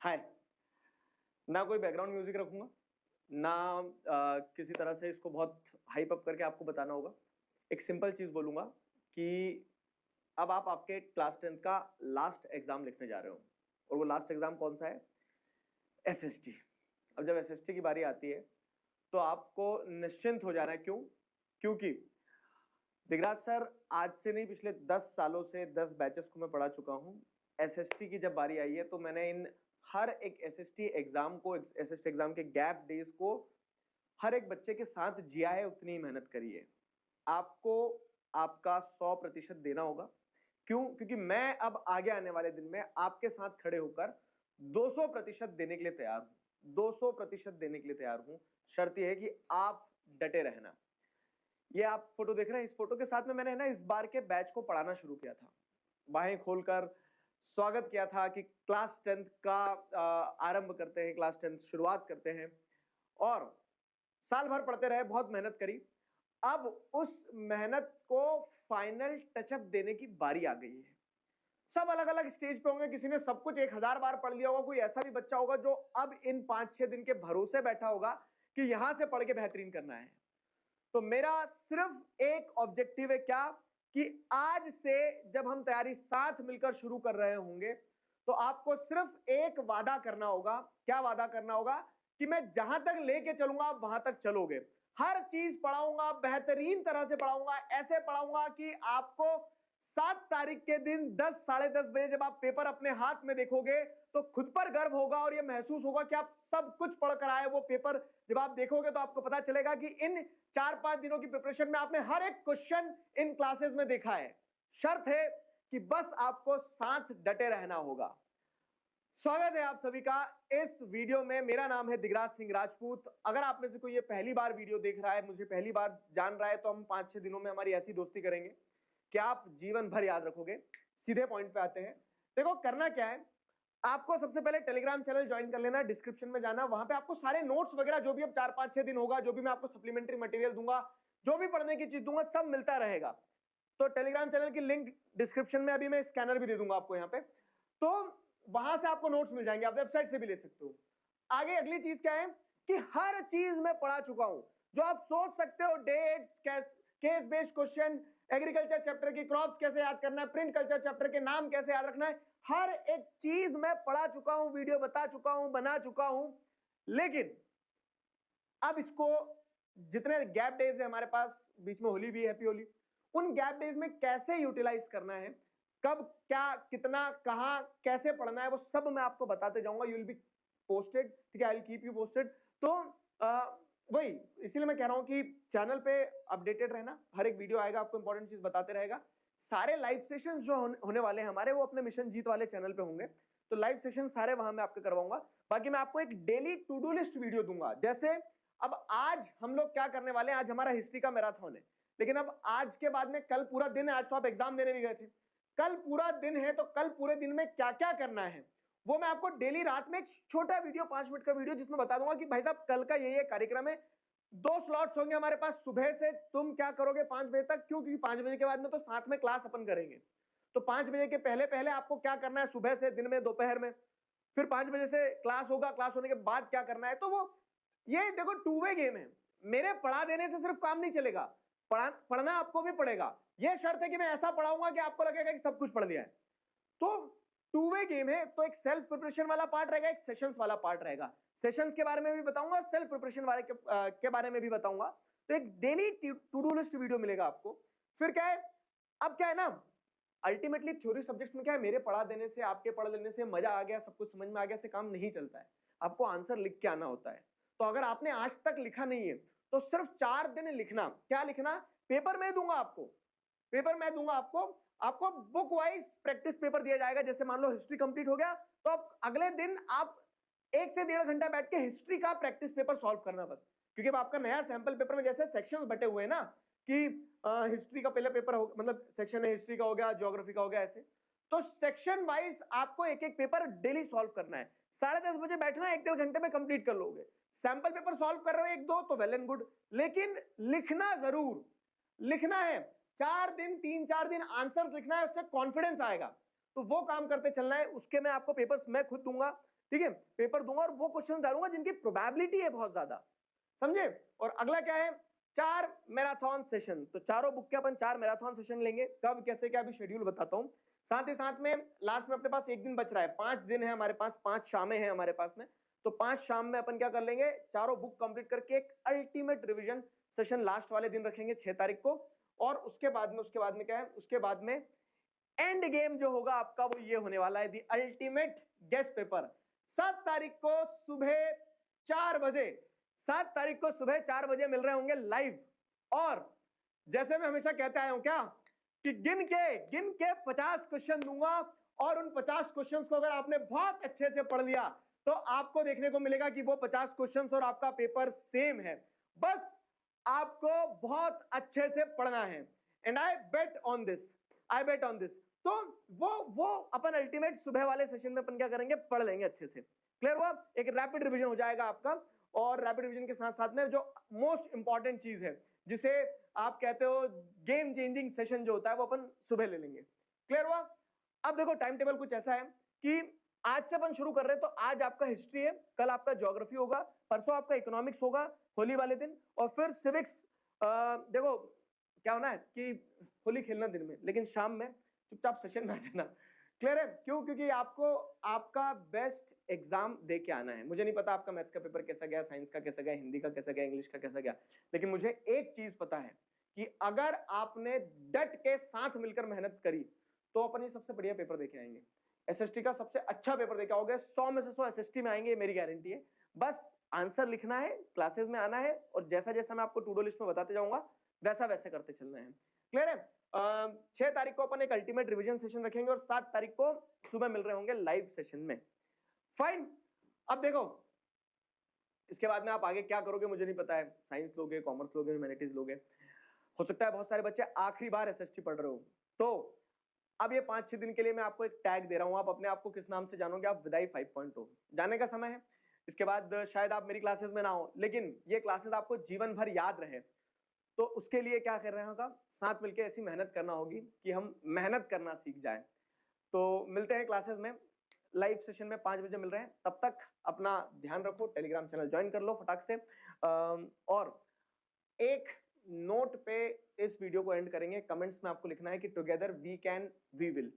हाय। ना कोई background music रखूंगा, ना किसी तरह से इसको बहुत हाइप अप करके आपको बताना होगा। एक सिंपल चीज बोलूंगा कि अब आप आपके क्लास 10th का लास्ट एग्जाम लिखने जा रहे हो, और वो लास्ट एग्जाम कौन सा है? एसएसटी। अब जब एसएसटी की बारी आती है तो आपको निश्चिंत हो जाना है। क्यों? क्योंकि दिगराज सर, आज से नहीं, पिछले 10 सालों से 10 बैचेस को मैं पढ़ा चुका हूं। एसएसटी की जब बारी आई है तो मैंने इन हर एक एसएसटी एग्जाम को, एसएसटी एग्जाम के गैप डेज को हर एक बच्चे के साथ जिया है, उतनी ही मेहनत करी है। आपको आपका 100% देना होगा। क्यों? क्योंकि मैं अब आगे आने वाले दिन में आपके साथ खड़े होकर 200% देने के लिए तैयार हूं। 200% देने के लिए तैयार हूं। शर्त यह है कि आप डटे रहना। ये आप फोटो देख रहे हैं, इस फोटो के साथ में मैंने ना इस बार के बैच को पढ़ाना शुरू किया था। बाहें खोलकर स्वागत किया था कि क्लास 10th का आरंभ करते हैं, क्लास 10th शुरुआत करते हैं, और साल भर पढ़ते रहे, बहुत मेहनत करी। अब उस मेहनत को फाइनल टचअप देने की बारी आ गई है। सब अलग अलग स्टेज पे होंगे, किसी ने सब कुछ 1000 बार पढ़ लिया होगा, कोई ऐसा भी बच्चा होगा जो अब इन 5-6 दिन के भरोसे बैठा होगा कि यहां से पढ़ के बेहतरीन करना है। तो मेरा सिर्फ एक ऑब्जेक्टिव है, क्या? कि आज से जब हम तैयारी साथ मिलकर शुरू कर रहे होंगे तो आपको सिर्फ एक वादा करना होगा। क्या वादा करना होगा? कि मैं जहां तक लेके चलूंगा आप वहां तक चलोगे। हर चीज पढ़ाऊंगा, बेहतरीन तरह से पढ़ाऊंगा, ऐसे पढ़ाऊंगा कि आपको 7 तारीख के दिन 10 साढ़े 10 बजे जब आप पेपर अपने हाथ में देखोगे तो खुद पर गर्व होगा और यह महसूस होगा कि आप सब कुछ पढ़कर आए। वो पेपर जब आप देखोगे तो आपको पता चलेगा कि इन 4-5 दिनों की प्रिपरेशन में आपने हर एक क्वेश्चन इन क्लासेस में देखा है। शर्त है कि बस आपको साथ डटे रहना होगा। स्वागत है आप सभी का इस वीडियो में। मेरा नाम है दिगराज सिंह राजपूत। अगर आप में से कोई ये पहली बार वीडियो देख रहा है, मुझे पहली बार जान रहा है, तो हम 5-6 दिनों में हमारी ऐसी दोस्ती करेंगे कि आप जीवन भर याद रखोगे। सीधे पॉइंट पे आते हैं। देखो, करना क्या है, आपको सबसे पहले टेलीग्राम चैनल ज्वाइन कर लेना, डिस्क्रिप्शन में जाना, वहां पे आपको सारे नोट्स वगैरह जो भी अब 4-5-6 दिन होगा, जो भी मैं आपको सप्लीमेंट्री मटेरियल दूंगा, जो भी पढ़ने की चीज दूंगा, सब मिलता रहेगा। तो टेलीग्राम चैनल की लिंक डिस्क्रिप्शन में, अभी मैं स्कैनर भी दे दूंगा आपको यहाँ पे, तो वहां से आपको नोट्स मिल जाएंगे, आप वेबसाइट से भी ले सकते हो। आगे अगली चीज क्या है कि हर चीज मैं पढ़ा चुका हूं जो आप सोच सकते हो। Dates, case based question, agriculture chapter की क्रॉप्स कैसे याद करना है, प्रिंट कल्चर चैप्टर के नाम कैसे याद रखना है, हर एक चीज मैं पढ़ा चुका हूं, वीडियो बता चुका हूं, बना चुका हूं। लेकिन अब इसको, जितने गैप डेज है हमारे पास, बीच में होली भी, हैप्पी होली, उन गैप डेज में कैसे यूटिलाइज करना है, कब क्या कितना कहां कैसे पढ़ना है, वो सब मैं आपको बताते जाऊंगा। यू विल बी पोस्टेड, ठीक है, I will keep you posted. तो वही, इसीलिए मैं कह रहा हूं कि चैनल पे अपडेटेड रहना, हर एक वीडियो आएगा आपको इंपॉर्टेंट चीज बताते रहेगा। सारे लाइव सेशंस जो होने वाले हैं हमारे, वो अपने मिशन जीत वाले चैनल पे होंगे, तो लाइव सेशन सारे वहां मैं आपको करवाऊंगा। बाकी मैं आपको एक daily to do list video दूंगा। जैसे अब आज हम लोग क्या करने वाले हैं, आज हमारा हिस्ट्री का मैराथन है, लेकिन अब आज के बाद में कल पूरा दिन है, आज तो आप एग्जाम देने भी गए थे, कल पूरा दिन है, तो कल पूरे दिन में क्या क्या करना है वो मैं आपको डेली रात में एक छोटा वीडियो, 5 मिनट का वीडियो, जिसमें बता दूंगा कि भाई साहब कल का ये कार्यक्रम है। 2 स्लॉट्स होंगे हमारे पास सुबह से, तुम क्या करोगे 5 बजे तक, क्यों? क्योंकि 5 बजे के बाद में तो साथ में क्लास अपन करेंगे। तो 5 बजे के पहले पहले आपको क्या करना है, सुबह से, दिन में, दोपहर में, फिर 5 बजे से क्लास होगा, क्लास होने के बाद क्या करना है। तो वो, ये देखो, टू वे गेम है। मेरे पढ़ा देने से सिर्फ काम नहीं चलेगा, पढ़ना आपको भी पड़ेगा। यह शर्त है कि मैं ऐसा पढ़ाऊंगा कि आपको लगेगा कि सब कुछ पढ़ लिया है। तो टू वे गेम है, तो एक सेल्फ प्रिपरेशन वाला पार्ट रहेगा, एक सेशंस वाला पार्ट रहेगा। सेशंस के बारे में भी बताऊंगा, सेल्फ प्रिपरेशन वाले के बारे में भी बताऊंगा। तो एक daily to do list video मिलेगा आपको। फिर क्या है, अब क्या है ना, अल्टीमेटली थ्योरी सब्जेक्ट्स में क्या है, मेरे पढ़ा देने से, आपके पढ़ लेने से, मजा आ गया, सब कुछ समझ में आ गया से काम नहीं चलता है। आपको आंसर लिख के आना होता है। तो अगर आपने आज तक लिखा नहीं है तो सिर्फ 4 दिन लिखना। क्या लिखना? पेपर मैं दूंगा आपको, पेपर मैं दूंगा आपको बुक वाइज प्रैक्टिस पेपर दिया जाएगा। जैसे मान लो हिस्ट्री कंप्लीट हो गया, तो अब अगले दिन आप 1 से 1.5 घंटा बैठ के हिस्ट्री का प्रैक्टिस पेपर सॉल्व करना बस। क्योंकि अब आपका नया सैंपल पेपर में जैसे सेक्शंस बटे हुए हैं ना, कि हिस्ट्री का पहले पेपर हो, मतलब सेक्शन है, हिस्ट्री का हो गया, ज्योग्राफी का हो गया, ऐसे। तो सेक्शन वाइज आपको एक एक पेपर डेली सॉल्व करना है। 10:30 बजे बैठना, 1-1.5 घंटे में कंप्लीट कर लोगे। सैंपल पेपर सॉल्व कर रहे हो 1-2 तो वेल एंड गुड, लेकिन लिखना जरूर, लिखना है। 4 दिन, 3-4 दिन आंसर्स लिखना है, उससे कॉन्फिडेंस आएगा। तो वो काम करते चलना है। उसके मैं आपको पेपर्स मैं खुद दूंगा, ठीक है, पेपर दूंगा और वो क्वेश्चन डालूंगा जिनकी प्रोबेबिलिटी है बहुत ज्यादा, समझे। और अगला क्या है, 4 मैराथन सेशन। तो चारों बुक के अपन 4 मैराथन सेशन लेंगे। कब कैसे क्या अभी शेड्यूल बताता हूं। साथ ही साथ में लास्ट में अपने पास एक दिन बच रहा है, 5 दिन है हमारे पास, 5 शामें हैं हमारे पास में। तो 5 शाम में अपन क्या कर लेंगे, चारों बुक कंप्लीट करके एक अल्टीमेट रिवीजन सेशन लास्ट वाले दिन रखेंगे 6 तारीख को। और उसके बाद में क्या है, उसके बाद में एंड गेम जो होगा आपका वो ये होने वाला है, दी अल्टीमेट गेस्ट पेपर। 7 तारीख को सुबह 4 बजे, 7 तारीख को सुबह 4 बजे मिल रहे होंगे लाइव। और जैसे मैं हमेशा कहते आया हूं क्या, कि गिन के 50 क्वेश्चन दूंगा, और उन 50 क्वेश्चन को अगर आपने बहुत अच्छे से पढ़ लिया तो आपको देखने को मिलेगा कि वो 50 क्वेश्चन और आपका पेपर सेम है। बस आपको बहुत अच्छे से पढ़ना है। And I bet on this. तो वो अपन अल्टीमेट सुबह वाले सेशन में अपन क्या करेंगे, पढ़ लेंगे अच्छे से। क्लियर हुआ, एक रैपिड रिवीजन हो जाएगा आपका। और रैपिड रिवीजन के साथ साथ में जो मोस्ट इंपॉर्टेंट चीज है, जिसे आप कहते हो गेम चेंजिंग सेशन जो होता है, वो अपन सुबह ले लेंगे। क्लियर हुआ। अब देखो टाइम टेबल कुछ ऐसा है कि आज से अपन शुरू कर रहे हैं, तो आज आपका हिस्ट्री है, कल आपका ज्योग्राफी होगा, परसों आपका इकोनॉमिक्स होगा होली वाले दिन, और फिर सिविक्स। देखो क्या होना है कि होली खेलना दिन में, लेकिन शाम में चुपचाप सेशन में आ जाना। क्लियर है, क्यों, क्योंकि आपको आपका बेस्ट एग्जाम दे के आना है। मुझे नहीं पता आपका मैथ्स का पेपर कैसा गया, साइंस का कैसा गया, हिंदी का कैसा गया, इंग्लिश का कैसा गया, लेकिन मुझे एक चीज पता है कि अगर आपने डट के साथ मिलकर मेहनत करी तो अपन ये सबसे बढ़िया पेपर देके आएंगे। एसएसटी का सबसे अच्छा पेपर देके आओगे, 100 में से 100 एसएसटी में आएंगे, मेरी गारंटी है। बस आंसर लिखना है, क्लासेस में आना है, और जैसा जैसा मैं आपको टू डू लिस्ट में बताते जाऊंगा वैसा वैसे करते चलना है। क्लियर है। 6 तारीख को अपन एक अल्टीमेट रिवीजन सेशन रखेंगे, और 7 तारीख को सुबह मिल रहे होंगे लाइव सेशन में। फाइन। अब देखो इसके बाद में आप आगे क्या करोगे मुझे नहीं पता है, साइंस लोगे, कॉमर्स लोगे, ह्यूमैनिटीज लोगे। हो सकता है बहुत सारे बच्चे आखिरी बार एसएसटी पढ़ रहे हो। तो अब ये 5-6 दिन के लिए मैं आपको एक टैग दे रहा हूं, आप अपने आप को किस नाम से जानोगे, आप विदाई 5.0 जाने का समय है। इसके बाद शायद आप मेरी क्लासेस में ना हो, लेकिन ये क्लासेस आपको जीवन भर याद रहे, तो उसके लिए क्या कर रहे होगा, साथ मिलकर ऐसी मेहनत करना होगी कि हम मेहनत करना सीख जाए। तो मिलते हैं क्लासेस में, लाइव सेशन में 5 बजे मिल रहे हैं। तब तक अपना ध्यान रखो, टेलीग्राम चैनल ज्वाइन कर लो फटाक से। और एक नोट पे इस वीडियो को एंड करेंगे, कमेंट्स में आपको लिखना है कि together we can we will.